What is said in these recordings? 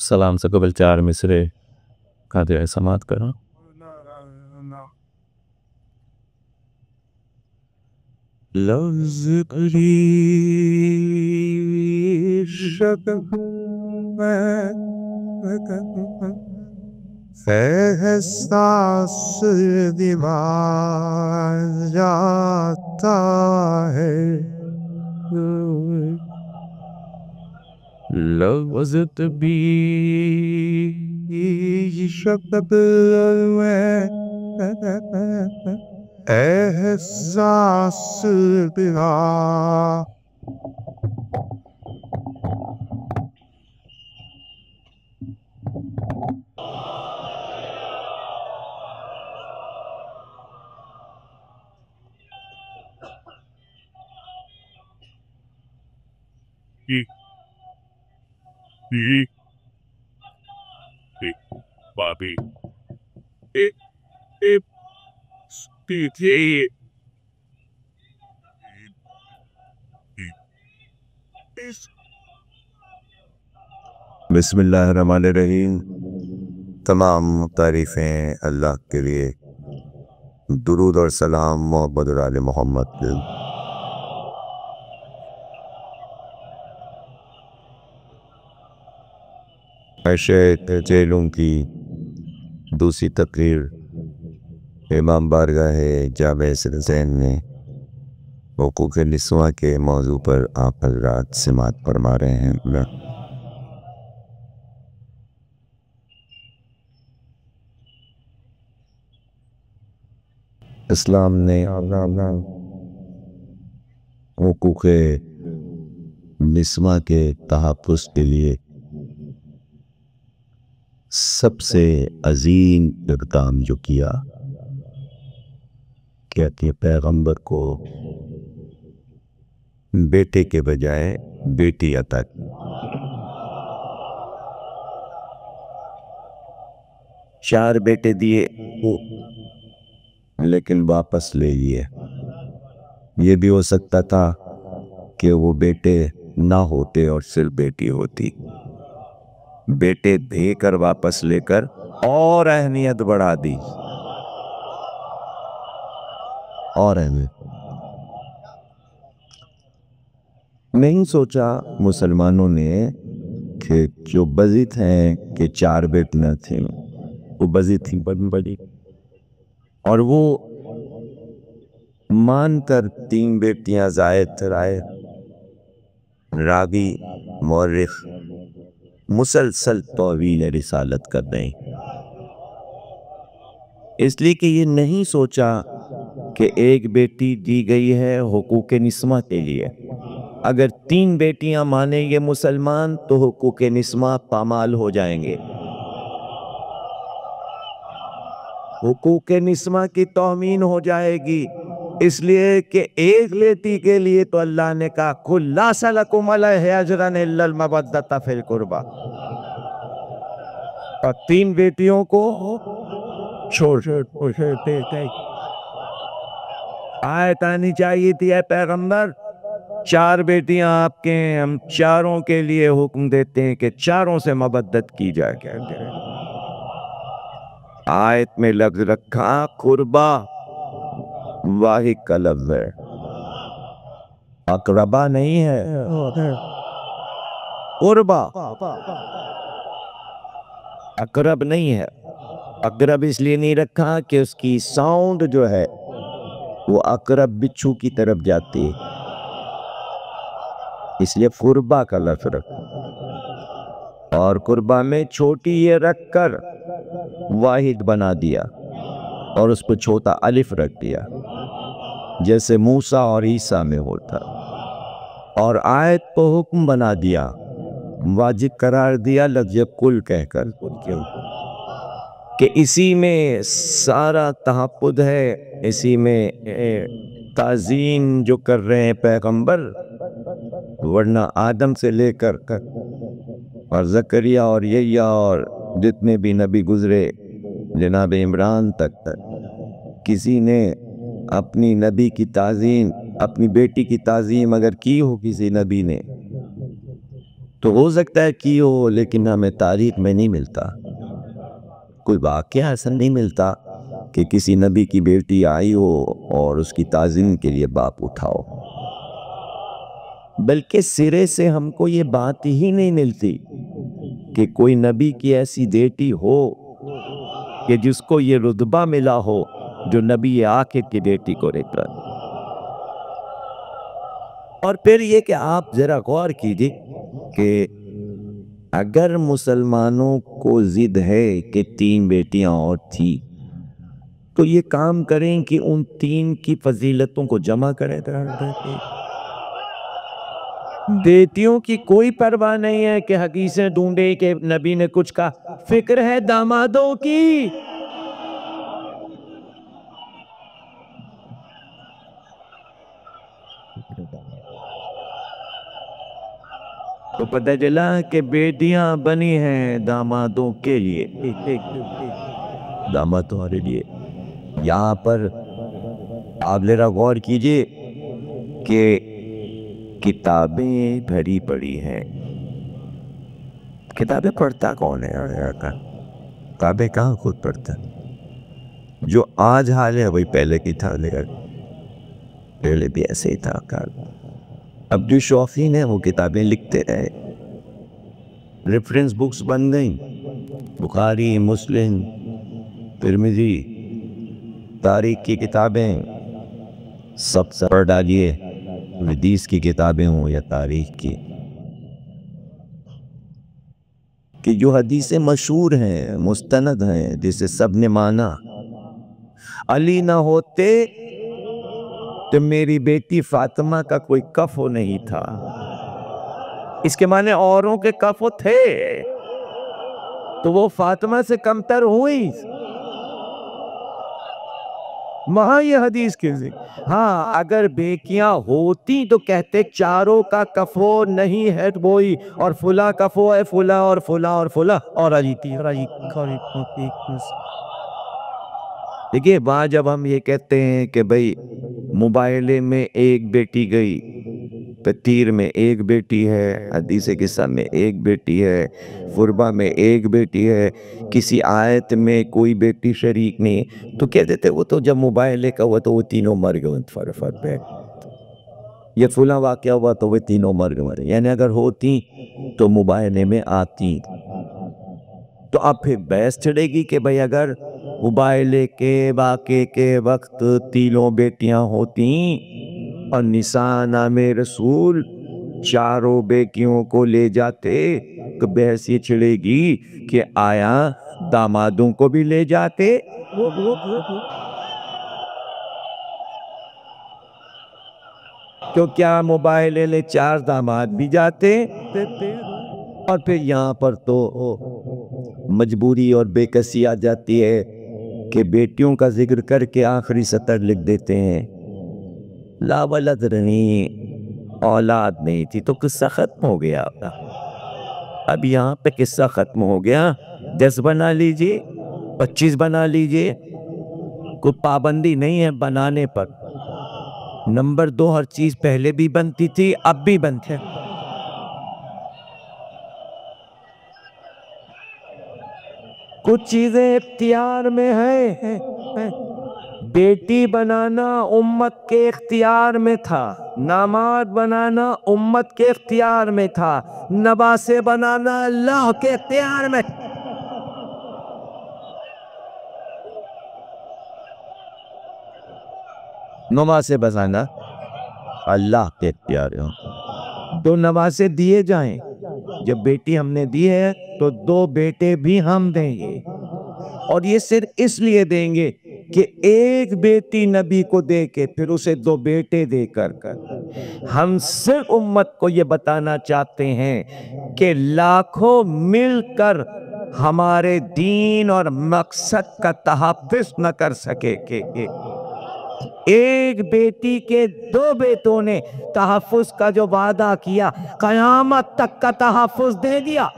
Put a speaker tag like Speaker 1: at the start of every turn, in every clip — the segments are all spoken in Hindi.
Speaker 1: सलाम से कबल 4 मिसरे कादिर समात करो।
Speaker 2: लफ्ज़ करीब शक में एहसास दीवार जाता है। लफ्ज़ भी शक में एहसास दीवार
Speaker 3: Bobby. It
Speaker 2: बिस्मिल्लाहिर्रहमानिर्रहीम। तमाम तारीफ़ें अल्लाह के लिए, दुरूद और सलाम मोहम्मद और आले मोहम्मद पे। ऐशे जेलों की दूसरी तकरीर इमाम बारगाह जामे हुसैन में हुकूक निस्वा के मौजू पर आप हज़रात समात फरमा रहे हैं। इस्लाम ने हुकूक निस्वा के तहफ़्फ़ुज़ के लिए सबसे अजीम इक़दाम जो किया, कहती है पैगंबर को बेटे के बजाय बेटी अता की। 4 बेटे दिए लेकिन वापस ले लिए। ये भी हो सकता था कि वो बेटे ना होते और सिर्फ बेटी होती। बेटे देकर वापस लेकर और अहमियत बढ़ा दी। और अहमियत नहीं सोचा मुसलमानों ने कि जो बज़ित हैं कि 4 बेटियां थीं, वो बज़ित थी बड़ी, और वो मानकर 3 बेटियां ज़ायद राय रावी मौरिख मुसलसल तौवील रिसालत कर दें, इसलिए कि ये नहीं सोचा कि एक बेटी दी गई है हुकूक निस्वा के लिए। अगर 3 बेटियां मानेंगे मुसलमान तो हुकूक निस्वा पामाल हो जाएंगे। हुकूक निस्वा की तौमीन हो जाएगी, इसलिए कि एक बेटी के लिए तो अल्लाह ने कहा कुल ला सलकुम अलैहि अजरन इल्लल मवद्दत फिल कुर्बा, और 3 बेटियों को छोड़ आयत आनी चाहिए थी, ऐ पैगंबर 4 बेटियां आपके हैं, हम चारों के लिए हुक्म देते हैं कि चारों से मवद्दत की जाए। कहते हैं आयत में लफ्ज़ रखा कुर्बा, वाहिद का लफ्ज़ है, अकरबा नहीं है, कुर्बा। अकरब नहीं है। अकरब इसलिए नहीं रखा कि उसकी साउंड जो है वो अकरब बिच्छू की तरफ जाती है, इसलिए कुर्बा का लफ्ज़ रखा। और कुर्बा में छोटी ये रखकर वाहिद बना दिया और उस पर छोटा अलिफ रख दिया, जैसे मूसा और ईसा में होता। और आयत को हुक्म बना दिया, वाजिब करार दिया लफ्ज़ कुल कहकर कि इसी में सारा तहफ़्फ़ुज़ है, इसी में ताज़ीम जो कर रहे हैं पैगंबर, वरना आदम से लेकर और ज़करिया और यहया और जितने भी नबी गुजरे जनाब इमरान तक किसी ने अपनी नबी की ताज़ीम, अपनी बेटी की ताज़ीम अगर की हो किसी नबी ने, तो हो सकता है कि हो, लेकिन हमें तारीख में नहीं मिलता, कोई वाक़या ऐसा नहीं मिलता कि किसी नबी की बेटी आई हो और उसकी ताज़ीम के लिए बाप उठाओ। बल्कि सिरे से हमको ये बात ही नहीं मिलती कि कोई नबी की ऐसी बेटी हो कि जिसको ये रुतबा मिला हो जो नबी आखिर की बेटी को लेकर। और फिर ये कि आप ज़रा गौर कीजिए कि अगर मुसलमानों को ज़िद है कि 3 बेटियां और थी, तो ये काम करें कि उन 3 की फजीलतों को जमा करें। बेटियों की कोई परवाह नहीं है कि हदीसें ढूंढे कि नबी ने कुछ कहा, फिक्र है दामादों की। तो पता चला कि बेटियां बनी हैं दामादों के लिए, दामाद तुम्हारे लिए। यहाँ पर आप जरा गौर कीजिए कि किताबें भरी पड़ी हैं। किताबें पढ़ता कौन है? किताबें कहाँ खुद पढ़ता? जो आज हाल है वही पहले की था, लेकिन पहले भी ऐसे ही था। अब जो शौकीन है वो किताबें लिखते रहे, रेफरेंस बुक्स बन गई, बुखारी, मुस्लिम, तिरमिज़ी, तारीख की किताबें सब पढ़ डालिए, हदीस की किताबें हों या तारीख की, कि जो हदीसें मशहूर हैं, मुस्तनद हैं, जिसे सब ने माना। अली ना होते तो मेरी बेटी फातिमा का कोई कफ़ो नहीं था। इसके माने औरों के कफ़ो थे तो वो फातिमा से कमतर हुई। वहां ये हदीस की। हाँ, अगर बेटियां होती तो कहते चारों का कफ़ो नहीं है वही, और फुला कफ़ो है, फुला और फुला और फुला और अजीती। देखिए, वहाँ जब हम ये कहते हैं कि भाई मुबाइले में एक बेटी गई, तीर में एक बेटी है, हदीसे किस्सा में एक बेटी है, फुरबा में एक बेटी है, किसी आयत में कोई बेटी शरीक नहीं, तो कह देते वो तो जब मुबाइले का हुआ तो वो तीनों मर गए फर पे। ये फुला वाक़या हुआ तो वे तीनों मर गए। यानी अगर होती तो मुबाइले में आती। तो अब फिर बहस चढ़ेगी कि भाई अगर मुबाइले के वाक़े के वक्त तीनों बेटियां होती और निशाना में रसूल चारों बेटियों को ले जाते, तो बहस ये छिड़ेगी कि आया दामादों को भी ले जाते। तो क्या मोबाइल ले 4 दामाद भी जाते? और फिर यहाँ पर तो मजबूरी और बेकसी आ जाती है कि बेटियों का जिक्र करके आखिरी सतर लिख देते हैं, ला वलद रही, औलाद नहीं थी, तो किस्सा खत्म हो गया। अब यहाँ पे किस्सा खत्म हो गया। 10 बना लीजिए, 25 बना लीजिए, कोई पाबंदी नहीं है बनाने पर। नंबर 2, हर चीज पहले भी बनती थी, अब भी बनती है। कुछ चीजें इख्तियार में है। बेटी बनाना उम्मत के इख्तियार में था, नामाद बनाना उम्मत के इख्तियार में था, नवासे बनाना अल्लाह के इख्तियार में। नवासे बनाना अल्लाह के इख्तियार में। तो नवासे दिए जाएं, जब बेटी हमने दी है तो 2 बेटे भी हम देंगे, और ये सिर्फ इसलिए देंगे कि एक बेटी नबी को दे के फिर उसे 2 बेटे देकर हम सिर्फ उम्मत को ये बताना चाहते हैं कि लाखों मिलकर हमारे दीन और मकसद का तहफ़्फ़ुज़ न कर सके कि एक बेटी के 2 बेटों ने तहफ़्फ़ुज़ का जो वादा किया क़यामत तक का तहफ़्फ़ुज़ दे दिया।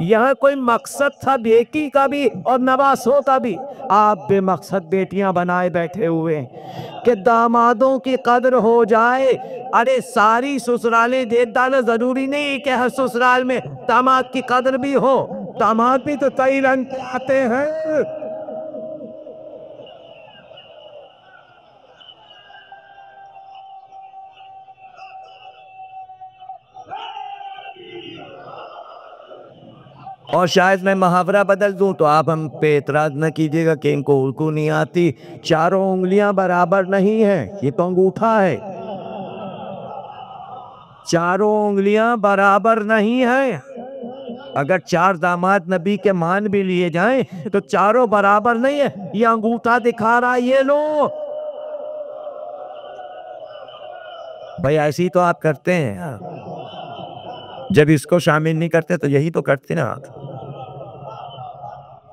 Speaker 2: यहाँ कोई मकसद था बेटी का भी और नवासों का भी। आप बेमकसद बेटियां बनाए बैठे हुए हैं कि दामादों की कदर हो जाए। अरे सारी ससुरालें दे डालो, जरूरी नहीं कि हर ससुराल में दामाद की कदर भी हो। दामाद भी तो कई रंग के आते हैं। और शायद मैं मुहावरा बदल दूं तो आप हम पे एतराज न कीजिएगा कि इनको उर्दू नहीं आती। चारों उंगलियां बराबर नहीं है, ये तो अंगूठा है। चारों उंगलियां बराबर नहीं है। अगर चार दामाद नबी के मान भी लिए जाएं तो चारों बराबर नहीं है। ये अंगूठा दिखा रहा है, ये लो भाई। ऐसे ही तो आप करते हैं, जब इसको शामिल नहीं करते तो यही तो करते ना।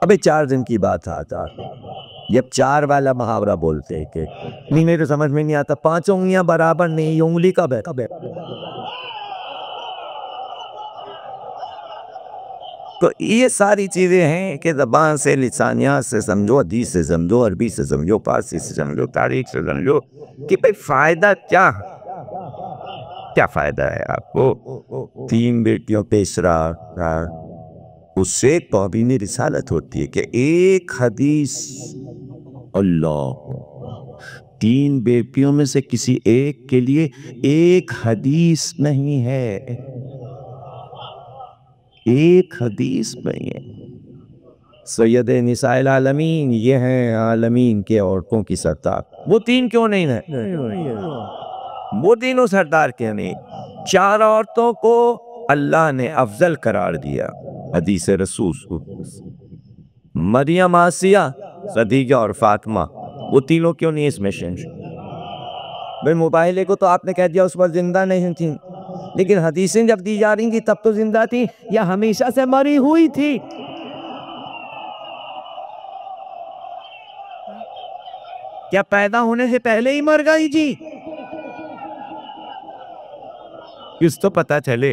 Speaker 2: अबे 4 दिन की बात आता, जब 4 वाला मुहावरा बोलते हैं कि नहीं, मेरे समझ में नहीं आता, 5 उंगलियां बराबर नहीं, उंगली कब है? तो ये सारी चीजें हैं कि ज़बान से, लिसानियात से समझो, हदीस से समझो, अरबी से समझो, फारसी से समझो, तारीख से समझो कि भाई फायदा क्या फायदा है आपको। 3 बेटियों पे इसरा, उससे तौबीन रिसालत होती है कि एक हदीस, अल्लाह, 3 बेटियों में से किसी एक के लिए एक हदीस नहीं है, एक हदीस नहीं है। सैयद निसाइल आलमीन, ये हैं आलमीन के औरतों की सरदार। वो 3 क्यों नहीं है? वो तीनों सरदार क्यों नहीं? 4 औरतों को अल्लाह ने अफजल करार दिया हदीस रसूल। मरियम, आसिया, खदीजा और फातिमा, वो तीनों क्यों नहीं इसमें? भाई मोबाइल को तो आपने कह दिया उस पर जिंदा नहीं थी, लेकिन हदीसें जब दी जा रही थी तब तो जिंदा थी या हमेशा से मरी हुई थी? क्या पैदा होने से पहले ही मर गई जी? कुछ तो पता चले,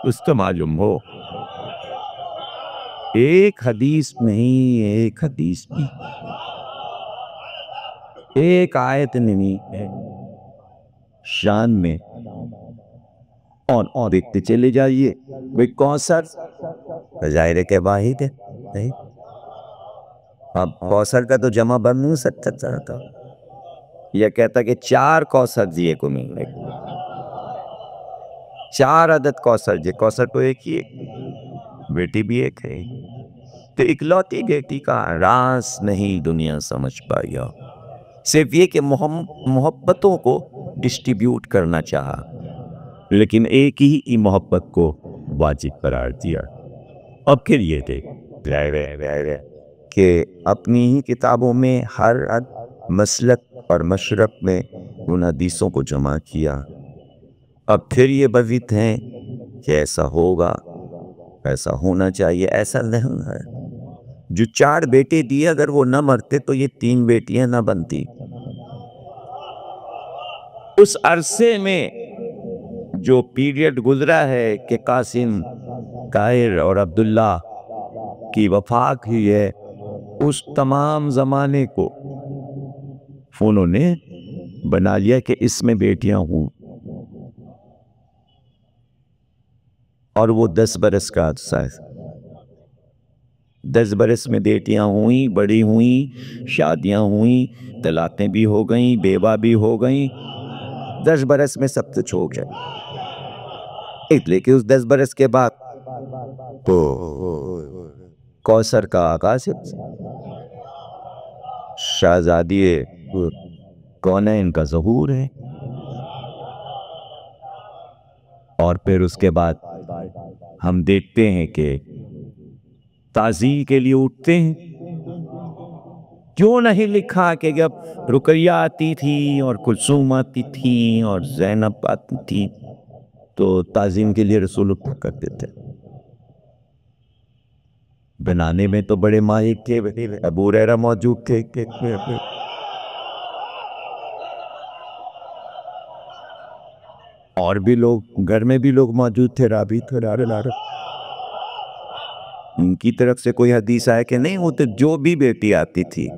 Speaker 2: कुछ तो मालूम हो। एक हदीस नहीं, एक हदीस नहीं, एक आयत नहीं है शान में। और देखते चले जाइए। भाई कौसर जाहिर के वाहिद है नहीं? अब कौसर का तो जमा बन नहीं सकता था। यह कहता कि 4 कौसर दिए को मिलने, 4 अदद कौसर जी। कौसर तो एक ही है, बेटी भी एक है। तो इकलौती बेटी का राज नहीं दुनिया समझ पाया, सिर्फ ये कि मोहब्बतों को डिस्ट्रीब्यूट करना चाहा, लेकिन एक ही मोहब्बत को वाजिब करार दिया। अब फिर ये थे कि अपनी ही किताबों में हर मसलक और मशरब में उन हदीसों को जमा किया। अब फिर ये बवित हैं कि ऐसा होगा, ऐसा होना चाहिए, ऐसा नहीं है। जो 4 बेटे दिए, अगर वो न मरते तो ये 3 बेटियां ना बनती। उस अरसे में जो पीरियड गुजरा है कि कासिम, काहिर और अब्दुल्ला की वफात हुई है, उस तमाम ज़माने को उन्होंने बना लिया कि इसमें बेटियां हों। और वो 10 बरस का अरसा है। 10 बरस में बेटियां हुई, बड़ी हुई, शादियां हुई, तलाक़ें भी हो गई, बेवा भी हो गई। 10 बरस में सब कुछ हो गया। लेकिन उस 10 बरस के बाद तो कौसर का आगाज है। शहजादी कौन है, इनका ज़हूर है। और फिर उसके बाद हम देखते हैं कि ताज़ीम के लिए उठते हैं। क्यों नहीं लिखा कि जब रुकैया आती थी और कुलसूम आती थी और ज़ैनब आती थी तो ताज़ीम के लिए रसूल करते थे। बनाने में तो बड़े माहिर थे, अबू हुरैरा मौजूद थे। और भी लोग, घर में भी लोग मौजूद थे, राबी थे, उनकी तरफ से कोई हदीस आया कि नहीं, वो तो जो भी बेटी आती थी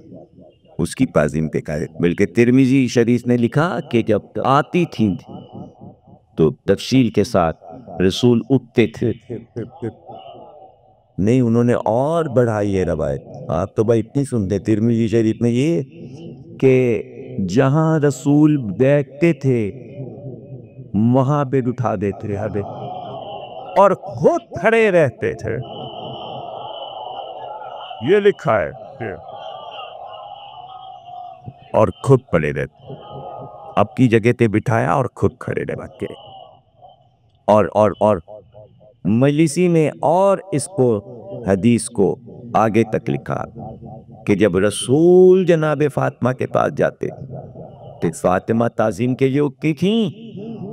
Speaker 2: उसकी पाजिम पे कहे। बल्कि तिरमिजी शरीफ ने लिखा कि जब आती थी तो तफसील के साथ रसूल उठते थे। नहीं, उन्होंने और बढ़ाई है रवायत। आप तो भाई इतनी सुनते। तिरमिजी शरीफ में ये कि जहां रसूल बैठते थे वहां बेड उठा देते हबे और खुद खड़े रहते थे। ये लिखा है। और खुद पड़े रहते, आपकी जगह पे बिठाया और खुद खड़े रह के। और मजलिसी ने और इसको हदीस को आगे तक लिखा कि जब रसूल जनाब फातिमा के पास जाते तो फातिमा ताजीम के लिए उठती थी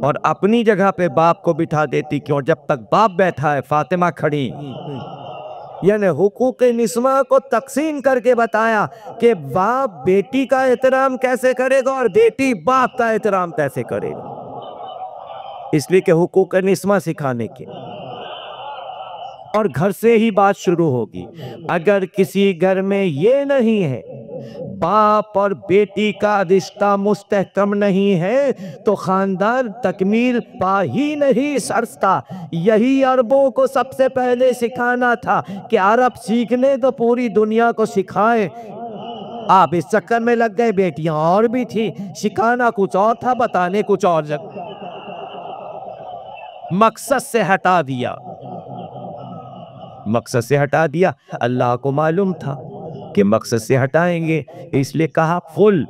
Speaker 2: और अपनी जगह पे बाप को बिठा देती। क्यों? जब तक बाप बैठा है फातिमा खड़ी। यानी हुकूक निस्वा को तकसीम करके बताया कि बाप बेटी का एहतराम कैसे करेगा और बेटी बाप का एहतराम कैसे करेगा, इसलिए कि हुकूक निस्वा सिखाने के। और घर से ही बात शुरू होगी। अगर किसी घर में ये नहीं है, बाप और बेटी का रिश्ता मुस्तहकम नहीं है, तो खानदान तकमील पा ही नहीं सकता। यही अरबों को सबसे पहले सिखाना था कि अरब सीखने तो पूरी दुनिया को सिखाए। आप इस चक्कर में लग गए। बेटियां और भी थी, सिखाना कुछ और था, बताने कुछ और। मकसद से हटा दिया, मकसद से हटा दिया। अल्लाह को मालूम था कि मकसद से हटाएंगे, इसलिए कहा फुल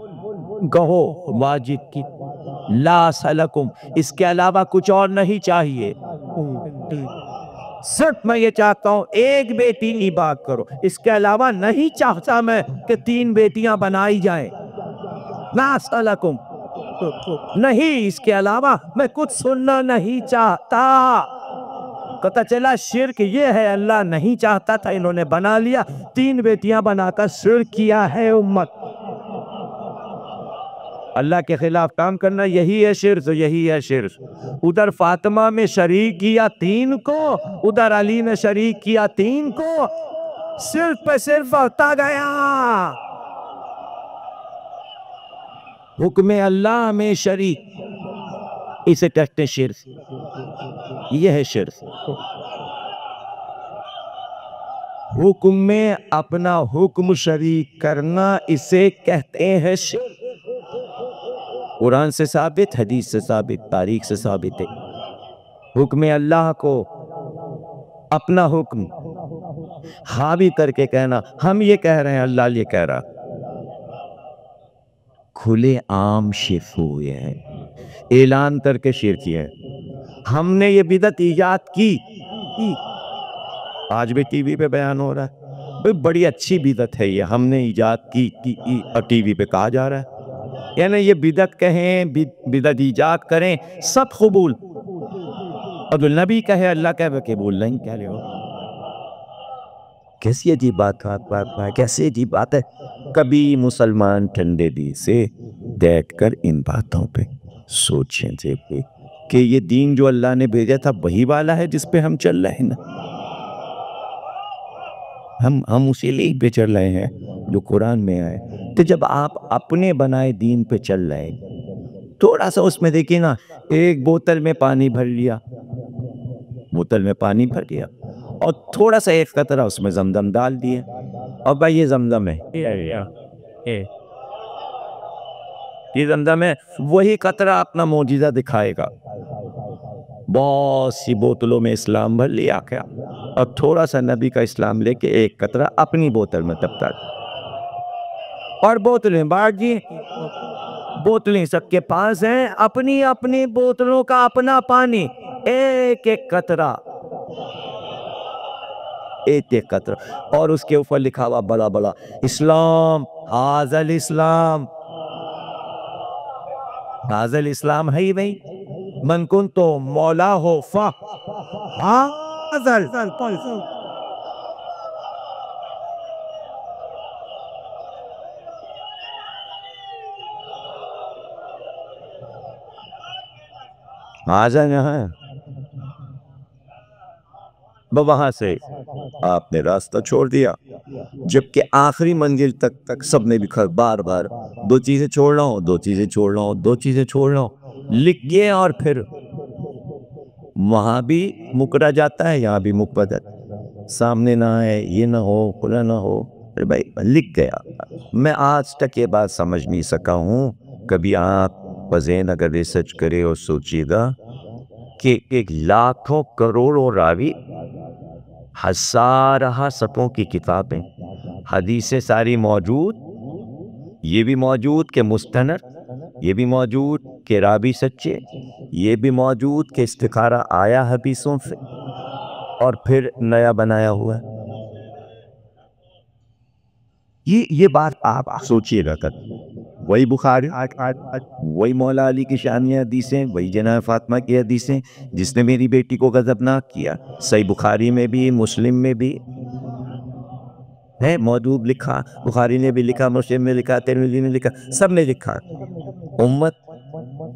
Speaker 2: कहो वाजिद की ला सलकुम, इसके अलावा कुछ और नहीं चाहिए। सिर्फ मैं ये चाहता हूं एक बेटी की बात करो, इसके अलावा नहीं चाहता मैं कि 3 बेटियां बनाई जाएं। ला सलकुम, नहीं, इसके अलावा मैं कुछ सुनना नहीं चाहता। पता चला शिर्क ये है, अल्लाह नहीं चाहता था, इन्होंने बना लिया। 3 बेटियां बनाकर शिर्क किया है उम्मत। अल्लाह के खिलाफ काम करना यही है शिर्क, यही है शिर्क। उधर फातिमा में शरीक किया 3 को, उधर अली ने शरीक किया 3 को। सिर्फ पे सिर्फ बढ़ता गया। हुक्म अल्लाह में शरीक, इसे कहते हैं शिर्क। यह है शिर्क। हुक्म में अपना हुक्म शरीक करना, इसे कहते हैं शिर्क। कुरान से साबित, हदीस से साबित, तारीख से साबित है। हुक्म अल्लाह को अपना हुक्म हावी करके कहना, हम ये कह रहे हैं, अल्लाह ये कह रहा, खुले आम शिर्क हुए हैं, ऐलान करके शिर्क किया है। हमने ये बिदअत ईजाद की, आज भी टीवी पे बयान हो रहा है, बड़ी अच्छी बिदअत है ये, हमने ईजाद की और टीवी पे कहा जा रहा है। यानी ये बिदअत कहें, बिदअत ईजाद करें, सब कबूल। अब्दुल नबी कहे, अल्लाह कहे, कबूल नहीं कह रहे हो। कैसी अजीब बात है, कैसी अजीब बात है। कभी मुसलमान ठंडे दिल से बैठकर इन बातों पे सोचें देखिए कि ये दीन जो अल्लाह ने भेजा था वही वाला है जिस पे हम चल रहे हैं ना। हम उसी लीग पे चल रहे हैं जो कुरान में आए। तो जब आप अपने बनाए दीन पे चल रहे हैं, थोड़ा सा उसमें देखिए ना, एक बोतल में पानी भर लिया, बोतल में पानी भर दिया और थोड़ा सा एक कतरा उसमें जमजम डाल दिए, और भाई ये जमजम है, ये जमजम है। वही कतरा अपना मौजिज़ा दिखाएगा। बहुत सी बोतलों में इस्लाम भर लिया क्या, और थोड़ा सा नबी का इस्लाम लेके एक कतरा अपनी बोतल में तबता, और बोतलें बांट दी। बोतलें सबके पास हैं, अपनी अपनी बोतलों का अपना पानी, एक एक कतरा, एक एक कतरा, और उसके ऊपर लिखा हुआ बड़ा बड़ा इस्लाम, हाज़ल इस्लाम। हाज़ल इस्लाम है ही नहीं। मन कुन तो मौला हो फा हाज़ल, हाज़ल यहाँ वहां से आपने रास्ता छोड़ दिया, जबकि आखिरी मंजिल तक सबने लिखा बार बार, 2 चीजें छोड़ रहा हूँ, 2 चीजें छोड़ रहा हूँ, 2 चीजें छोड़ रहा हूँ, लिख के और फिर वहां भी मुकरा जाता है, यहाँ भी मुकरा जाता है। सामने ना है, ये ना हो, खुला ना हो। अरे भाई लिख गया। मैं आज तक ये बात समझ नहीं सका हूँ। कभी आप वज़ेन अगर रिसर्च करे और सोचिएगा कि एक लाखों करोड़ों रावी, हज़ारों सफ़ों की किताबें, हदीसें सारी मौजूद, ये भी मौजूद कि मुस्तनद, ये भी मौजूद कि रावी सच्चे, ये भी मौजूद कि इस्तिखारा आया हदीसों से और फिर नया बनाया हुआ है। ये बात आप सोचिएगा कर। वही बुखारी, वही मौला अली की शानिया हदीसें, वही जनाब फातिमा की हदीसें, जिसने मेरी बेटी को गज़बनाक किया, सही बुखारी में भी, मुस्लिम में भी है मौजूद लिखा। बुखारी ने भी लिखा, मुस्लिम ने लिखा, तिरमिज़ी ने लिखा, सब ने लिखा। उम्मत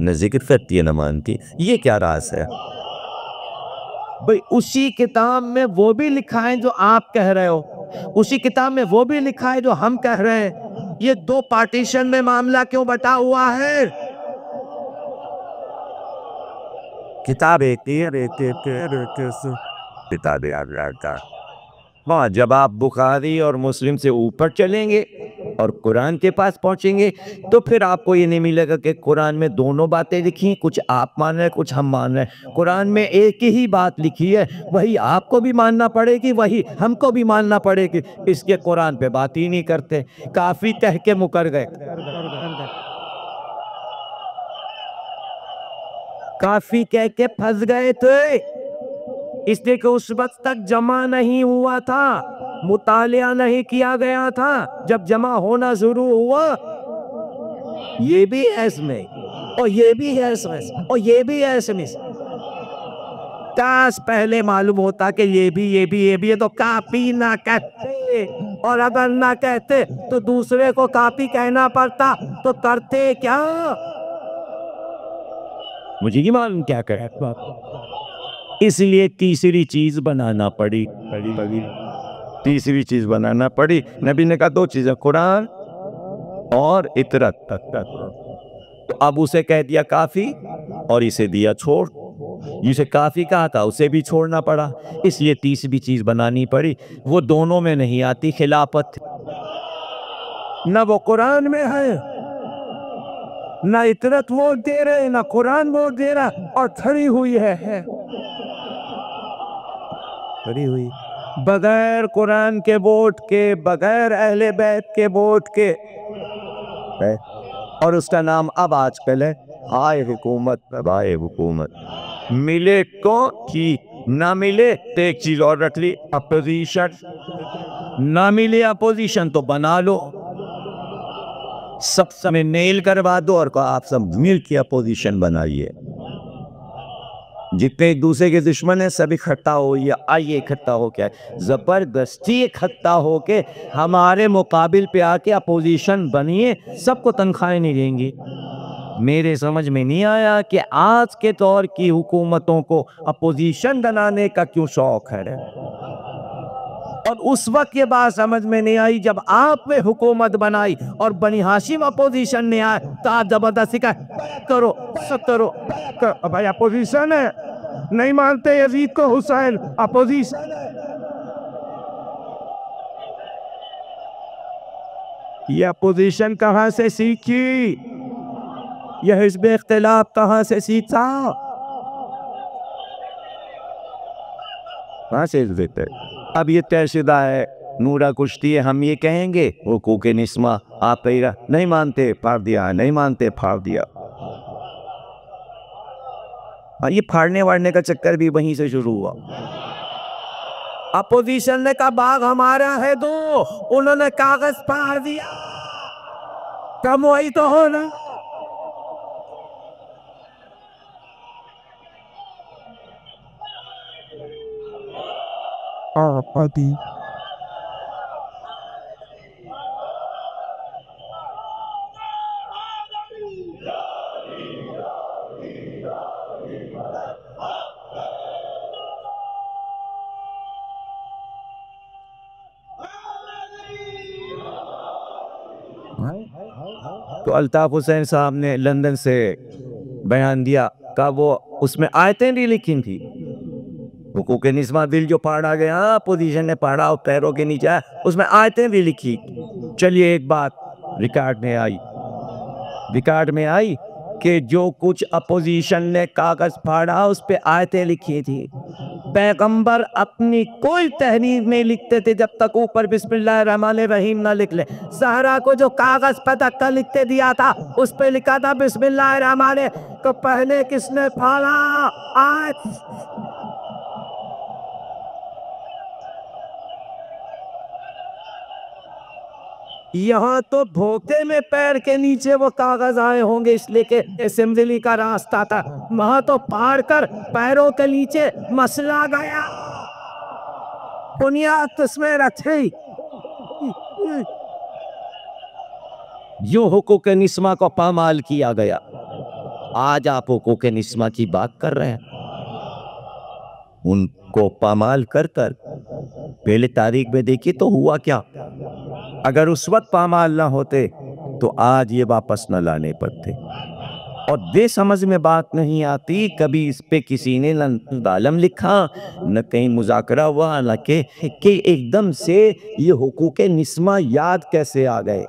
Speaker 2: न जिक्र करती है न मानती। ये क्या राज है भाई? उसी किताब में वो भी लिखा है जो आप कह रहे हो, उसी किताब में वो भी लिखा है जो हम कह रहे हैं। ये 2 पार्टीशन में मामला क्यों बटा हुआ है? किताब हाँ, जब आप बुखारी और मुस्लिम से ऊपर चलेंगे और कुरान के पास पहुंचेंगे तो फिर आपको ये नहीं मिलेगा कि कुरान में दोनों बातें लिखी, कुछ आप मान रहे हैं, कुछ हम मान रहे हैं। कुरान में एक ही बात लिखी है, वही आपको भी मानना पड़ेगी, वही हमको भी मानना पड़ेगी। इसके कुरान पे बात ही नहीं करते, काफी कह के मुकर गए, काफी कह के फंस गए थे, इसलिए कि उस वक्त तक जमा नहीं हुआ था, मुतालिया नहीं किया गया था। जब जमा होना शुरू हुआ, ये भी है इसमें और ये भी है इसमें और ये भी है इसमें, काश पहले मालूम होता कि ये भी है तो काफी ना कहते, और अगर ना कहते तो दूसरे को काफी कहना पड़ता, तो करते क्या? मुझे नहीं मालूम क्या कहता, इसलिए तीसरी चीज बनाना पड़ी। तीसरी चीज बनाना पड़ी। नबी ने कहा 2 चीजें, कुरान और इतरत। तो अब उसे कह दिया काफी और इसे दिया छोड़। जिसे काफी कहा था उसे भी छोड़ना पड़ा, इसलिए तीसरी चीज बनानी पड़ी। वो दोनों में नहीं आती, खिलाफत। न वो कुरान में है, न इतरत वोट दे रहे, न कुरान वोट दे रहा, और खड़ी हुई है खड़ी हुई बगैर कुरान के वोट के, बगैर अहले बैत के वोट के, और उसका नाम अब आजकल है हाय हुकूमत। हाय हुकूमत मिले को की, ना मिले तो एक चीज और रख ली, अपोजिशन। ना मिले अपोजिशन तो बना लो, सब समय नेल करवा दो और कहा आप सब मिल के अपोजिशन बनाइए। जितने एक दूसरे के दुश्मन है सब इकट्ठा हो, या आइए इकट्ठा हो, क्या जबरदस्ती इकट्ठा हो के हमारे मुकाबिल पे आके अपोजिशन बनिए, सबको तनख्वाहें नहीं देंगी। मेरे समझ में नहीं आया कि आज के दौर की हुकूमतों को अपोजिशन बनाने का क्यों शौक है, और उस वक्त ये बात समझ में नहीं आई जब आपने हुकूमत बनाई और बनी हाशिम अपोजिशन में आए, तो आप जबरदस्ती का करो सब करो। भाई अपोजिशन है, नहीं मानते यजीद को हुसैन, अपोजिशन है। ये अपोजिशन कहां से सीखी? यह हिज़्ब इख्तिलाफ कहां से सीखा? कहां से देते? अब ये तयशुदा है, नूरा कुश्ती है, हम ये कहेंगे वो कूके निस्मा, आप नहीं मानते फाड़ दिया, नहीं मानते फाड़ दिया। ये फाड़ने वाड़ने का चक्कर भी वहीं से शुरू हुआ। अपोजिशन ने कहा बाग हमारा है, दो, उन्होंने कागज फाड़ दिया, कम वही तो हो ना। पति तो अल्ताफ हुसैन साहब ने लंदन से बयान दिया का वो उसमें आयतें भी लिखी थी। हुकूक निस्मा बिल जो पढ़ा गया, पोजीशन ने पढ़ा और पैरों के नीचे उसमें आयतें भी लिखी। चलिए एक बात रिकॉर्ड में आई कि जो कुछ अपोजिशन ने कागज फाड़ा उस पे आयतें लिखी थी। पैगंबर अपनी कोई तहरीर नहीं लिखते थे जब तक ऊपर बिस्मिल्लाहिर्रहमानिर्रहीम ना लिख ले। सहरा को जो कागज पे धक्का लिखते दिया था उस पे लिखा था बिस्मिल्लाहिर्रहमानिर्रहीम। तो पहले किसने फाड़ा आयत? यहाँ तो भोते में पैर के नीचे वो कागज आए होंगे इसलिए कि असेंबली का रास्ता था। वहां तो फाड़ कर पैरों के नीचे मसला गया। बुनियाद उसमें रखी। यूं हुकूक निस्मा को पामाल किया गया। आज आप हुकूक निस्मा की बात कर रहे हैं। उनको पामाल कर कर पहले तारीख में देखिए तो हुआ क्या। अगर उस वक्त पामाल ना होते तो आज ये वापस न लाने पड़ते। और बेसमझ में बात नहीं आती, कभी इस पे किसी ने न आलम लिखा न कहीं मुज़ाकरा हुआ न कि एकदम से ये हुकूक निस्मा याद कैसे आ गए।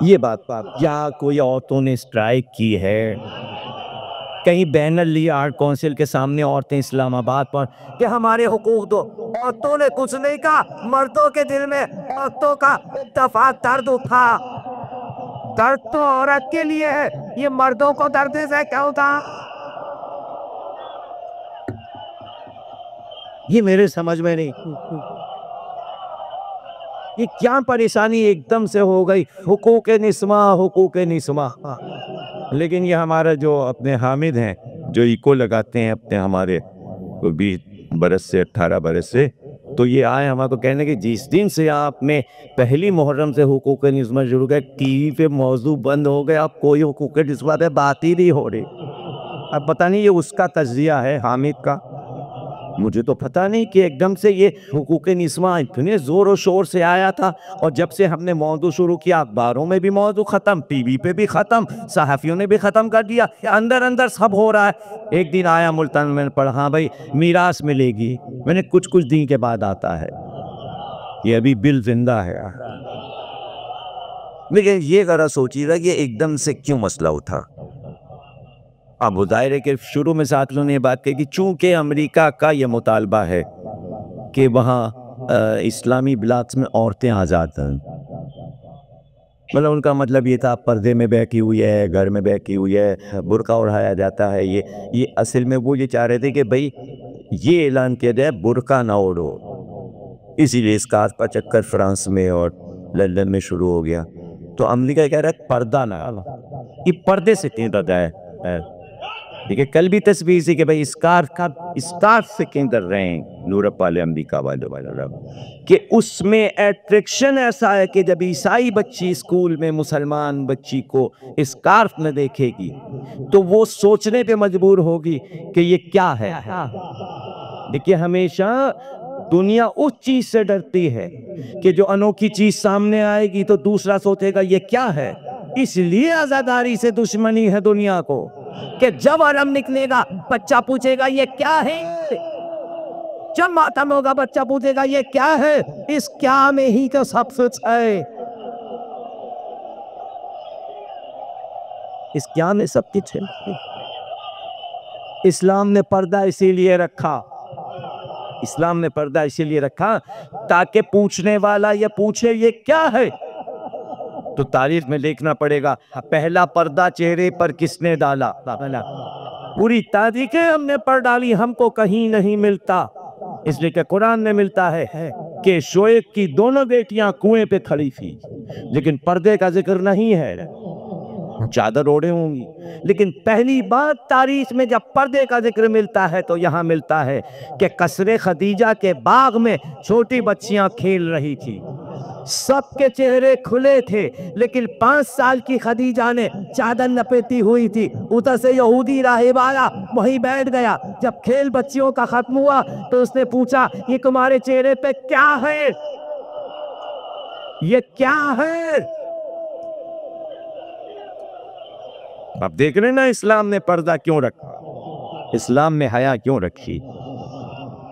Speaker 2: ये बात क्या कोई औरतों ने स्ट्राइक की है, कहीं बैनर लिया आर्ट काउंसिल के सामने औरतें इस्लामाबाद पर कि हमारे हुकूक दो। औरतों ने कुछ नहीं कहा, मर्दों के दिल में औरतों का इत्तफाक दर्द उठा। दर्द तो औरत के लिए है, ये मर्दों को दर्द से क्या होता? ये मेरे समझ में नहीं, ये क्या परेशानी एकदम से हो गई। हुकूक निस्मा। लेकिन ये हमारा जो अपने हामिद हैं जो इको लगाते हैं अपने हमारे 20 बरस से 18 बरस से, तो ये आए हमारे को कहने कि जिस दिन से आपने पहली मुहर्रम से हुकूक निस्मा शुरू किया टीवी पे मौजू बंद हो गया, अब कोई हुकूक निस्मा पे बात ही नहीं हो रही। अब पता नहीं ये उसका तज्जिया है हामिद का, मुझे तो पता नहीं कि एकदम से ये हुकूक निस्मा इतने जोर और शोर से आया था। और जब से हमने मौजू शुरू किया अखबारों में भी मौजू ख़त्म, टीवी पे भी ख़त्म, सहाफ़ियों ने भी ख़त्म कर दिया, अंदर अंदर सब हो रहा है। एक दिन आया मुल्तान में पढ़ा, हाँ भाई मीरास मिलेगी, मैंने कुछ दिन के बाद आता है, ये अभी बिल जिंदा है। लेकिन ये ज़रा सोचिएगा कि एकदम से क्यों मसला उठा। अब ज़ाहिर है कि शुरू में साथियों ने बात कही कि चूंकि अमेरिका का यह मुतालबा है कि वहाँ इस्लामी ब्लॉक्स में औरतें आज़ाद हैं, मतलब उनका मतलब ये था पर्दे में बैठी हुई है, घर में बैठी हुई है, बुर्का उड़ाया जाता है। ये असल में वो ये चाह रहे थे कि भाई ये ऐलान किया जाए बुर्का ना ओढ़ो, इसीलिए इसका का चक्कर फ्रांस में और लंदन में शुरू हो गया। तो अमेरिका कह रहा है पर्दा ना, ये पर्दे से क्यों डरता है। ठीक है, कल भी तस्वीर थी कि भाई स्कार्फ से क्यों डर रहे हैं यूरोप वाले, अमेरिका वाले कि उसमें अट्रैक्शन ऐसा है कि जब ईसाई बच्ची स्कूल में मुसलमान बच्ची को स्कार्फ न देखेगी तो वो सोचने पे मजबूर होगी कि ये क्या है। देखिए हमेशा दुनिया उस चीज से डरती है कि जो अनोखी चीज सामने आएगी तो दूसरा सोचेगा ये क्या है। इसलिए आजादारी से दुश्मनी है दुनिया को कि जब आलम निकलेगा बच्चा पूछेगा ये क्या है, जब मातम होगा बच्चा पूछेगा ये क्या है। इस क्या में ही तो सब कुछ है, इस क्या में सब कुछ है। इस्लाम ने पर्दा इसीलिए रखा, ताकि पूछने वाला ये पूछे ये क्या है। तो तारीख में देखना पड़ेगा पहला पर्दा चेहरे पर किसने डाला। पूरी तारीखें हमने पढ़ डाली, हमको कहीं नहीं मिलता, इसलिए कि कुरान में मिलता है कि शोएब की दोनों बेटियां कुएं पे खड़ी थी, लेकिन पर्दे का जिक्र नहीं है, चादर ओढ़े होंगी। लेकिन पहली बार तारीख में जब पर्दे का जिक्र मिलता है तो यहाँ मिलता है कि कसरे खदीजा के बाग में छोटी बच्चियां खेल रही थी, सबके चेहरे खुले थे, लेकिन 5 साल की खदीजा ने चादर लपेटी हुई थी। उधर से यहूदी राहिब आया, वहीं बैठ गया। जब खेल बच्चियों का खत्म हुआ तो उसने पूछा ये तुम्हारे चेहरे पे क्या है, ये क्या है। आप देख रहे हैं ना इस्लाम ने पर्दा क्यों रखा, इस्लाम में हया क्यों रखी।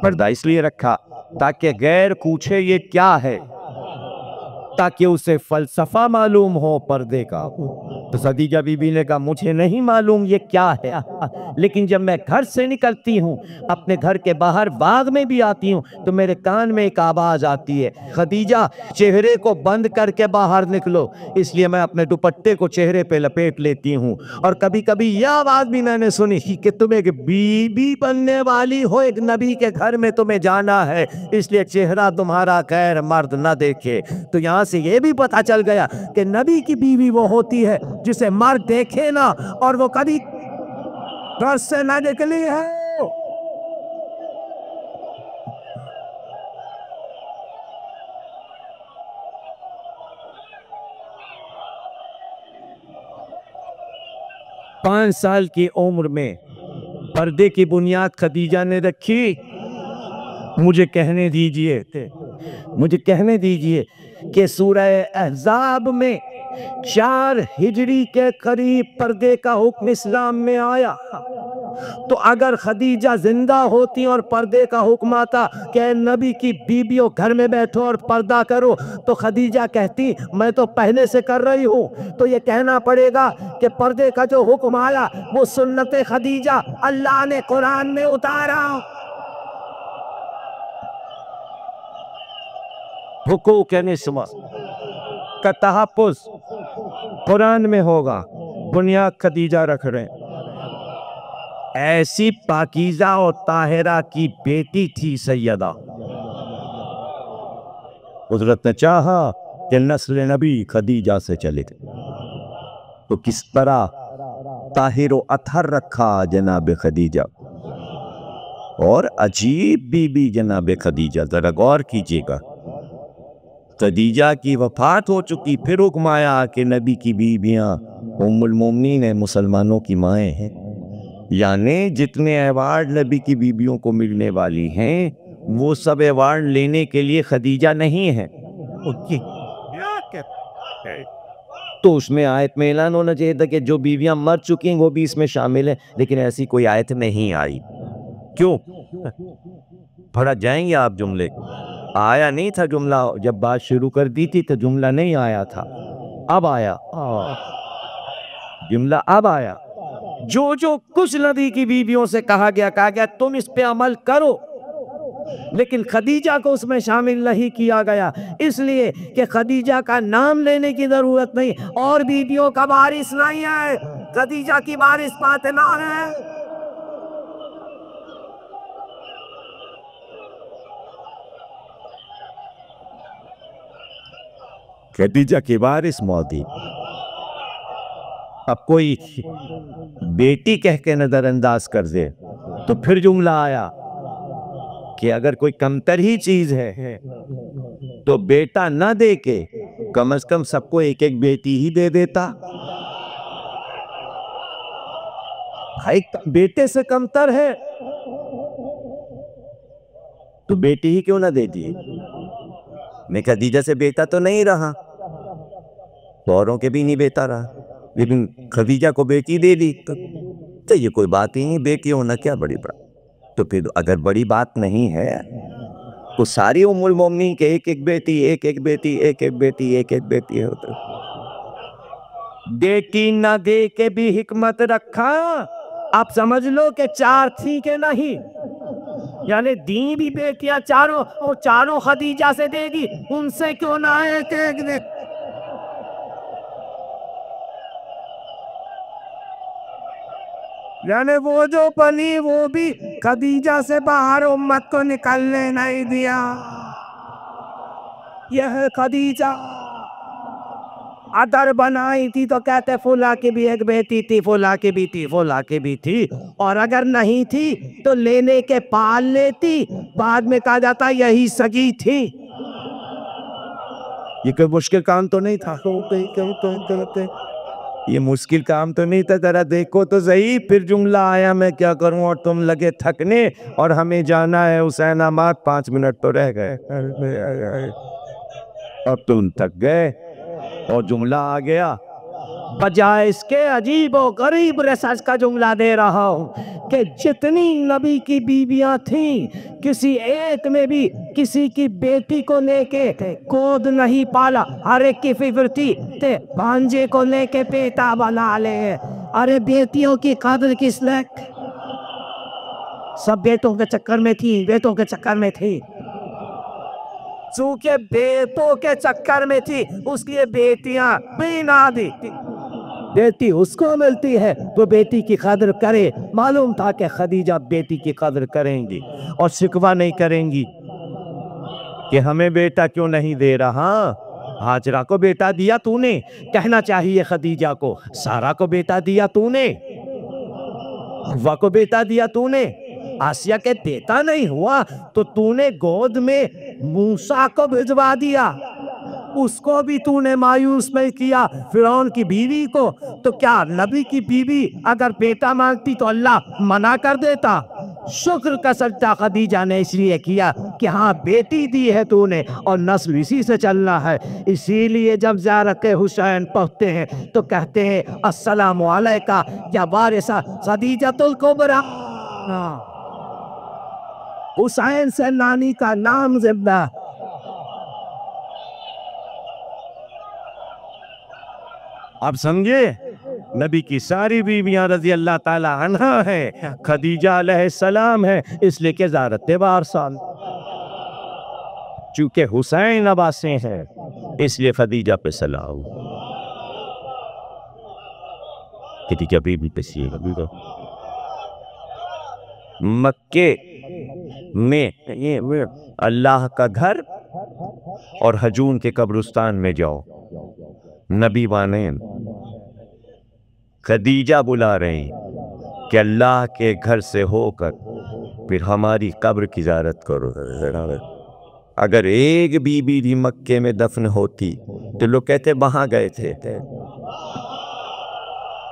Speaker 2: पर्दा इसलिए रखा ताकि गैर पूछे ये क्या है, ताकि उसे फलसफा मालूम हो पर्दे का। तो खदीजा बीबी ने कहा मुझे नहीं मालूम ये क्या है, लेकिन जब मैं घर से निकलती हूँ, अपने घर के बाहर बाग में भी आती हूँ, तो मेरे कान में एक आवाज़ आती है, खदीजा चेहरे को बंद करके बाहर निकलो। इसलिए मैं अपने दुपट्टे को चेहरे पे लपेट लेती हूँ। और कभी कभी यह आवाज़ भी मैंने सुनी कि तुम एक बीबी बनने वाली हो, एक नबी के घर में तुम्हें जाना है, इसलिए चेहरा तुम्हारा गैर मर्द न देखे। तो यहाँ से ये भी पता चल गया कि नबी की बीवी वो होती है जिसे मर्द देखे ना और वो कभी घर से ना निकली है। पांच साल की उम्र में पर्दे की बुनियाद खदीजा ने रखी। मुझे कहने दीजिए कि सूरह अहज़ाब में 4 हिजरी के करीब पर्दे का हुक्म इस्लाम में आया। तो अगर खदीजा जिंदा होती और पर्दे का हुक्म आता कि नबी की बीबियों घर में बैठो और पर्दा करो, तो खदीजा कहती मैं तो पहले से कर रही हूँ। तो ये कहना पड़ेगा कि पर्दे का जो हुक्म आया वो सुन्नत खदीजा अल्लाह ने कुरान में उतारा। हुकूक निस्वा का तहफ़्फ़ुज़ कुरान में होगा, बुनियाद खदीजा रख रहे हैं। ऐसी पाकीज़ा और ताहिरा की बेटी थी सैयदा। कुदरत ने चाहा कि नस्ल नबी खदीजा से चले, तो किस तरह ताहिर व अतहर रखा जनाब खदीजा। और अजीब बीबी जनाब खदीजा, जरा गौर कीजिएगा। खदीजा की वफात हो चुकी, फिर हुक्म आया कि नबी की बीबियाँ उम्मुल मोमिनीन हैं, मुसलमानों की माएँ हैं। यानी जितने अवार्ड नबी की बीबियों को मिलने वाली हैं वो सब अवार्ड लेने के लिए खदीजा नहीं है। तो उसमें आयत में ऐलान होना चाहिए था कि जो बीवियां मर चुकी हैं वो भी इसमें शामिल है, लेकिन ऐसी कोई आयत नहीं आई। क्यों? पढ़ा जाएंगे आप जुमले। आया नहीं था जुमला, जब बात शुरू कर दी थी तो जुमला नहीं आया था, अब आया जुमला, अब आया। जो कुछ नबी की बीवियों से कहा गया तुम इस पे अमल करो, लेकिन खदीजा को उसमें शामिल नहीं किया गया, इसलिए कि खदीजा का नाम लेने की जरूरत नहीं, और बीवियों का वारिस नहीं है, खदीजा की वारिस फातिमा है। खदीजा की वारिस मौदी। अब कोई बेटी कह के नजरअंदाज कर दे तो फिर जुमला आया कि अगर कोई कमतर ही चीज है तो बेटा ना दे के कम से कम सबको एक एक बेटी ही दे देता। भाई बेटे से कमतर है तो बेटी ही क्यों ना दे दी। मैं खदीजा से बेटा तो नहीं रहा, औरों के भी नहीं बेटा रहा, लेकिन खदीजा को बेटी दे दी तो ये कोई बात ही नहीं, बेटी होना क्या बड़ी बात। तो फिर अगर बड़ी बात नहीं है तो सारी उम्मुल मोमिनीन के एक एक बेटी एक एक बेटी एक एक बेटी एक एक बेटी हो। तो बेटी न दे के भी हिकमत रखा। आप समझ लो कि 4 थी के नहीं, यानी दी भी बेटियां चारों, और चारों खदीजा से देगी, उनसे क्यों ना एक एक दे। यानी वो जो बनी वो भी खदीजा से बाहर उम्मत को निकलने नहीं दिया। यह खदीजा अदर बनाई थी तो कहते फुला की भी एक बेटी थी, फुला की भी थी, फुला की भी थी, और अगर नहीं थी तो लेने के पाल लेती, बाद में कहा जाता यही सगी थी। ये कोई मुश्किल काम तो नहीं था, ये मुश्किल काम तो नहीं था। जरा देखो तो सही, फिर जुमला आया मैं क्या करूं और तुम लगे थकने, और हमें जाना है हुसैनाबाद, 5 मिनट तो रह गए, अब तुम थक गए और जुमला आ गया
Speaker 4: बजाय इसके अजीब और गरीब रिसर्च का जुमला दे रहा हूँ कि जितनी नबी की बीवियां थीं, किसी एक में भी किसी की बेटी को लेके गोद नहीं पाला। हर एक की फिक्र थी ते भांजे को लेके बेटा बना ले। अरे बेटियों की कदर किस ले? सब बेटों के चक्कर में थी, बेटों के चक्कर में थी। चूंकि बेटों के चक्कर में थी, उसकी बेटियां बिना दी। बेटी उसको मिलती है तो बेटी की कदर करे। मालूम था कि खदीजा बेटी की कदर करेंगी और शिकवा नहीं करेंगी कि हमें बेटा क्यों नहीं दे रहा। हाजरा को बेटा दिया तूने, कहना चाहिए खदीजा को सारा को बेटा दिया तूने, हव्वा को बेटा दिया तूने। आसिया के बेटा नहीं हुआ तो तूने गोद में मूसा को भिजवा दिया, उसको भी तूने मायूस नहीं किया। फिरौन की बीवी को, तो क्या नबी की बीवी अगर बेटा मांगती तो अल्लाह मना कर देता? शुक्र का सजदा खदीजा ने इसलिए किया कि हाँ बेटी दी है तूने और नस्ल इसी से चलना है। इसीलिए जब ज़ियारत हुसैन पहुँचते हैं तो कहते हैं अस्सलामु अलैका या वारिसा खदीजतुल कुबरा। हुसैन से नानी का नाम जिंदा। अब समझे, नबी की सारी बीवियां रजी अल्लाह ताला अन्हा है, खदीजा अलैहिस्सलाम है, इसलिए के ज़ियारत वारसान। चूंकि हुसैन अब्बासे हैं इसलिए खदीजा पे सलाम। खदीजा बीबी पे मक्के में ये अल्लाह का घर और हजून के कब्रिस्तान में जाओ, नबी वाने खदीजा बुला रहे हैं कि अल्लाह के घर से होकर फिर हमारी कब्र की ज़ियारत करो। अगर एक बीबी भी मक्के में दफन होती तो लोग कहते वहां गए थे,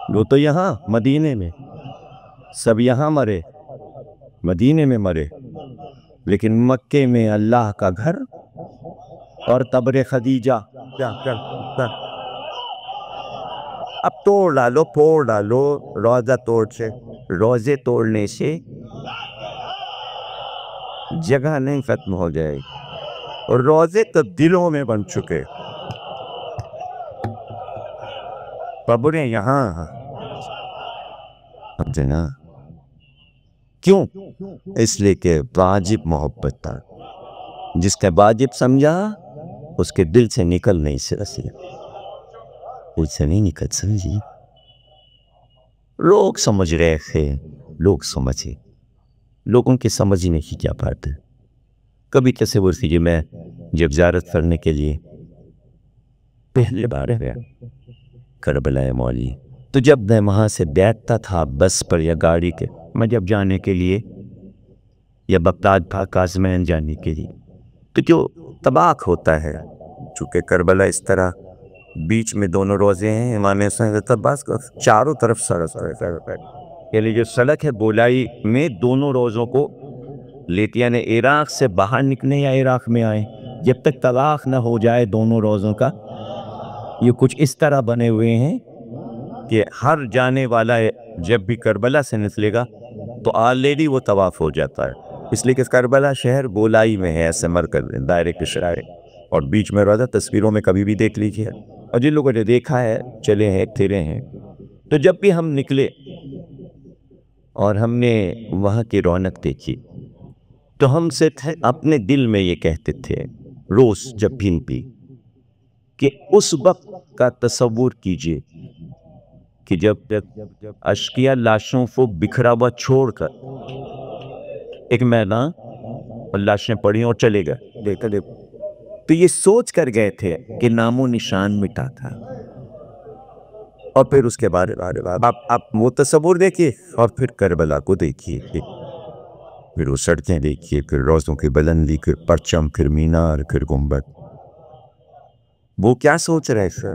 Speaker 4: वो तो यहाँ मदीने में, सब यहाँ मरे, मदीने में मरे, लेकिन मक्के में अल्लाह का घर और कब्र खदीजा। अब तोड़ डालो, फोड़ डालो, रोजा तोड़ से, रोजे तोड़ने से जगह नहीं खत्म हो जाएगी, और रोजे तो दिलों में बन चुके। कब्रें यहाँ ना, क्यों? इसलिए कि वाजिब मोहब्बत था, जिसका वाजिब समझा उसके दिल से निकल नहीं से उससे नहीं निकल। समझी, लोग समझ रहे थे, लोग समझे, लोगों की समझ ही नहीं क्या पाते। कभी तस्वीर कीजिए, मैं जब ज़ियारत करने के लिए पहले बार गया करबला मौली, तो जब मैं वहाँ से बैठता था बस पर या गाड़ी के, मैं जब जाने के लिए या बगदाद था काज़मैन जाने के लिए, तो जो तबाक होता है, चूँकि करबला इस तरह बीच में दोनों रोज़े हैं, इमाम बस चारों तरफ सड़क, यानी जो सड़क है गोलाई में दोनों रोज़ों को लेती, यानी इराक़ से बाहर निकले या इराक़ में आए, जब तक तलाक़ ना हो जाए दोनों रोज़ों का, ये कुछ इस तरह बने हुए हैं कि हर जाने वाला जब भी करबला से निकलेगा तो ऑलरेडी वो तवाफ़ हो जाता है। इसलिए कि करबला शहर गोलाई में है, ऐसे मरकज़ दायरे के शराय, और बीच में रोज़ा तस्वीरों में कभी भी देख लीजिए, और जिन लोगों ने देखा है, चले हैं, फिरे हैं। तो जब भी हम निकले और हमने वहाँ की रौनक देखी, तो हम से अपने दिल में ये कहते थे रोज़ जब भी कि उस वक्त का तसव्वुर कीजिए कि जब अश्किया लाशों को बिखरा हुआ छोड़कर एक मैदान और लाशें पड़ी और चले गए, देखा तो ये सोच कर गए थे कि नामो निशान मिटा था। और फिर उसके बाद आप वो तस्वुर देखिए और फिर करबला को देखिए, फिर वो सड़कें देखिए, फिर रोज़ों की बुलंदी, फिर परचम, फिर मीनार, फिर गुंबद। वो क्या सोच रहे थे?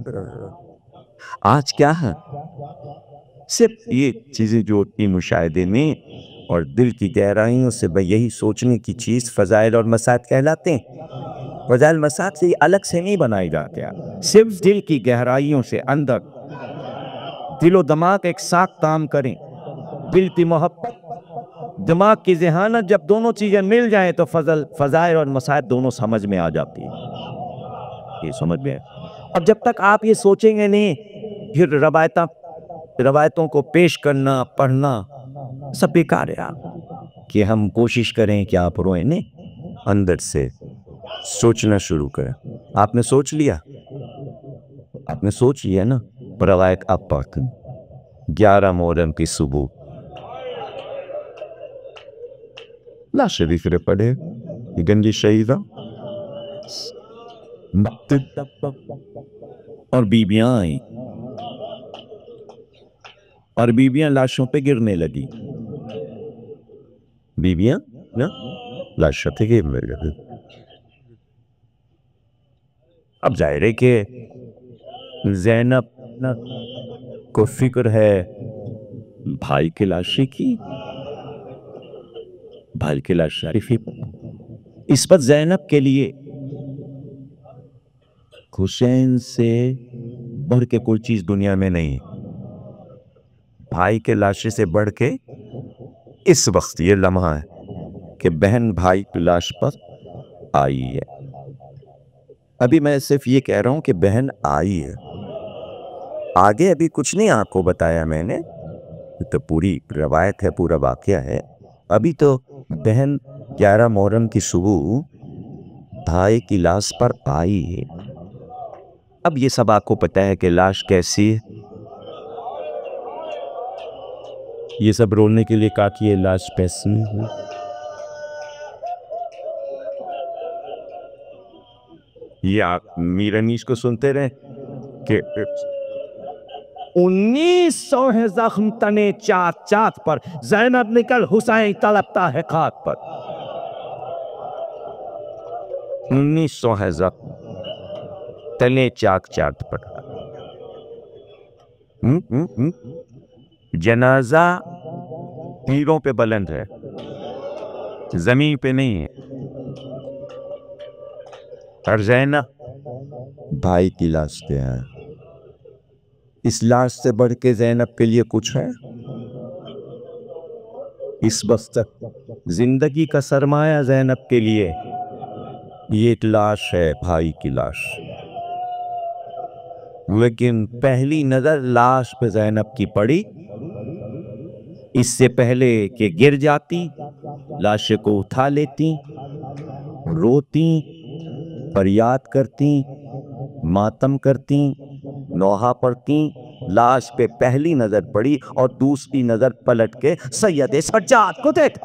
Speaker 4: आज क्या है? सिर्फ ये चीज़ें जो होती मुशाहिदे में और दिल की गहराइयों से भाई यही सोचने की चीज़ फ़ज़ाइल और मसात कहलाते हैं। फ़ज़ाइल मसात से अलग से नहीं बनाई जाते, सिर्फ दिल की गहराइयों से अंदर
Speaker 2: दिलो दिमाग एक साथ काम करें, दिल की मोहब्बत, दिमाग की ज़हानत, जब दोनों चीज़ें मिल जाएं तो फजाइल और मसाइब दोनों समझ में आ जाती है। ये समझ में है। अब जब तक आप ये सोचेंगे नहीं, फिर रवायतों को पेश करना, पढ़ना सब बेकार है। कि हम कोशिश करें कि आप रोएं नहीं,
Speaker 4: अंदर से सोचना शुरू करें। आपने सोच लिया ना। रवायत आप पढ़ 11 मुहर्रम की सुबह ला शरीफ रे पढ़े गंजी शहीदा
Speaker 2: और बीबियां आई और बीबियां लाशों पे गिरने लगी।
Speaker 4: बीबियां ना लाश थे कि मेरे
Speaker 2: अब जाहिर है कि ज़ैनब को फिक्र है भाई की लाशी की, भाई की लाश शरीफी। इस पर ज़ैनब के लिए हुसैन से बढ़ के कोई चीज दुनिया में नहीं। भाई के लाशे से बढ़ के इस वक्त ये लम्हा है कि बहन भाई की लाश पर आई है। अभी मैं सिर्फ ये कह रहा हूं कि बहन आई है, आगे अभी कुछ नहीं आपको बताया मैंने, तो पूरी रवायत है, पूरा वाकया है। अभी तो बहन 11 मुहर्रम की सुबह भाई की लाश पर आई है। अब ये सब आपको पता है कि लाश कैसी है। ये सब रोने के लिए काफी है, लाश पैसे है। ये आप मीरानीश को सुनते रहे कि 1900 है जख्म तने चात चात पर, ज़ैनब निकल हुसैन तड़पता है खाक पर। 1900 है जख्म तने चाक चात पर। जनाजा पीरों पे बुलंद है, जमीन पे नहीं है। और ज़ैनब भाई की लाश पे है। इस लाश से बढ़ के ज़ैनब के लिए कुछ है? इस वक्त तक जिंदगी का सरमाया ज़ैनब के लिए ये एक लाश है, भाई की लाश। लेकिन पहली नजर लाश पे ज़ैनब की पड़ी, इससे पहले कि गिर जाती, लाश को उठा लेती, रोती, फरियाद करती, मातम करती, नौहा पढ़ती। लाश पे पहली नजर पड़ी और दूसरी नजर पलट के सैयद सज्जाद को देख।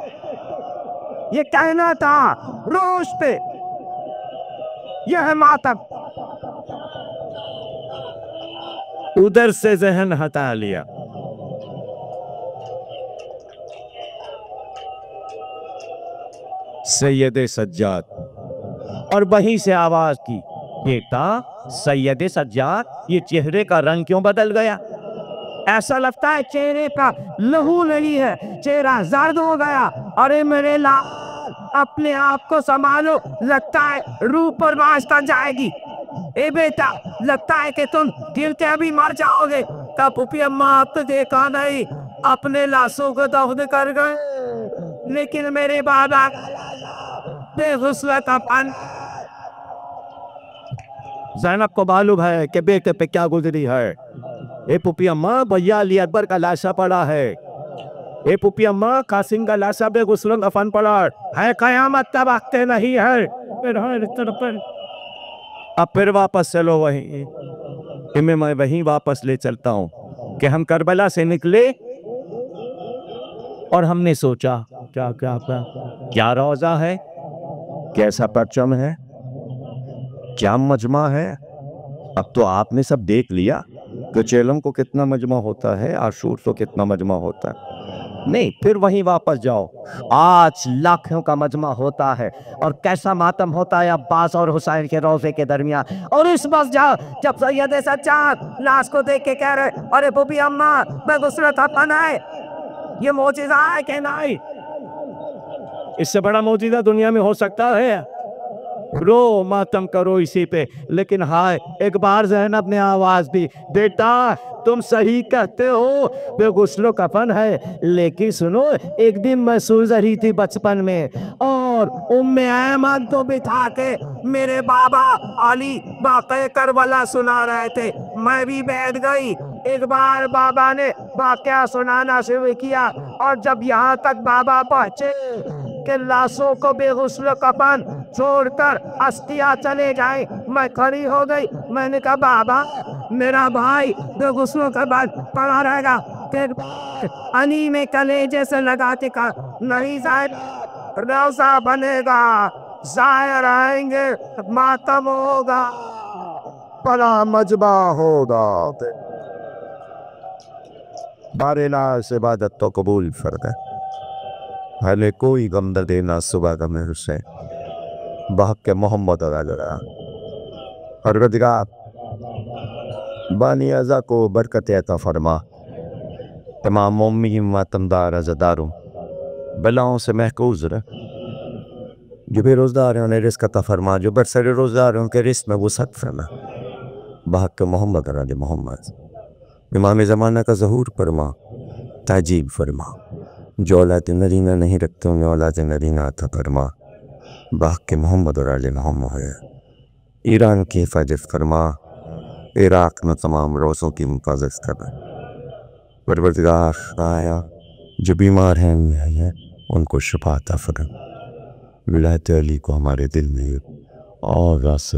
Speaker 2: ये कहना था रोश पे, यह है मातम। उधर से जहन हटा लिया। सैयद सज्जाद, और वहीं से आवाज की, बेटा सैयद सज्जाद, ये चेहरे का रंग क्यों बदल गया? ऐसा लगता है चेहरे का लहू नहीं है, चेहरा जर्द हो गया। अरे मेरे लाल, अपने आप को संभालो, लगता है रूह पर वास्ता जाएगी। ए बेटा, लगता है कि तुम दिल के अभी मर जाओगे। तब पुपी अम्मा आप तो देखा नहीं, अपने लाशों को दफन कर गए। लेकिन मेरे बाबा बेगुसलत अपन ज़ैनब को मालूम है कि बेटे पे क्या गुजरी है। ए पुपी अम्मा, भैया अली अकबर का लाशा पड़ा है। ए पुपी अम्मा, कासिम का लाशा बेगुसलत दफन पड़ा है। कयामत तब आते नहीं है। अब फिर वापस चलो वहीं, इन्हें मैं वहीं वापस ले चलता हूँ कि हम करबला से निकले और हमने सोचा क्या क्या क्या क्या रोजा है, कैसा परचम है, क्या मजमा है। अब तो आपने सब देख लिया कि चेलम को कितना मजमा होता है, आशूर को कितना मजमा होता है। नहीं, फिर वहीं वापस जाओ। आज लाखों का मजमा होता है और कैसा मातम होता है अब्बास और हुसैन के रोजे के दरमियान। और इस बस जाओ जब सैयद सज्जाद लाश को देख के कह रहे, अरे पुपी अम्मा मैं गुस्रत अपन है। ये मौजिज़ा है कि नहीं? इससे बड़ा मौजिज़ा दुनिया में हो सकता है? रो मातम करो इसी पे। लेकिन हाय, एक बार ज़ैनब ने आवाज दी, बेटा तुम सही कहते हो, बेगुस्लो कफन है। लेकिन सुनो, एक दिन मैं सोच रही थी बचपन में, और उम्मे ऐमन तो बिठा के मेरे बाबा अली वाक़े करबला सुना रहे थे। मैं भी बैठ गई। एक बार बाबा ने वाक़या सुनाना शुरू किया, और जब यहाँ तक बाबा पहुंचे कि लाशों को बेगुस्ल कफन छोड़कर अस्थियां चले जाए, मैं खड़ी हो गई। मैंने कहा, बाबा मेरा भाई बेगुस्ल कफन पड़ा रहेगा। फिर अनी में कलेजे से लगा के कहा, नहीं साहब, रोजा बनेगा, जाहिर आएंगे, मातम होगा, बड़ा मजबा होगा। बारेला से इबादत तो कबूल फरमाए। हले कोई गम न देना सुबह का मेरे से, बहक के मोहम्मद और अगरा परवरदिगार बानी अज़ा को बरकत अता फरमा। तमाम मोमिन मातमदार अज़ादारों बलाओं से महफूज रहे। जो बेरोज़गार हैं उन्हें रिज़्क़ अता फरमा, जो बरसरे रोज़गार हैं उनके रिज़्क़ में वसअत फरमा। बहक के मोहम्मद और आले मोहम्मद इमाम ज़माना का ज़हूर फरमा, ताजीब फरमा। जो औलाद नरीना नहीं रखते उन्हें औलाद नरीना अता फरमा। बहक के मोहम्मद और आले मोहम्मद ईरान की हिफाजत फरमा, इराक़ में तमाम रोज़ों की हिफाजत फरमा। परवरदिगार आया जो बीमार हैं उनको शिफा अता फरमा। विलायत अली को हमारे दिल में और रास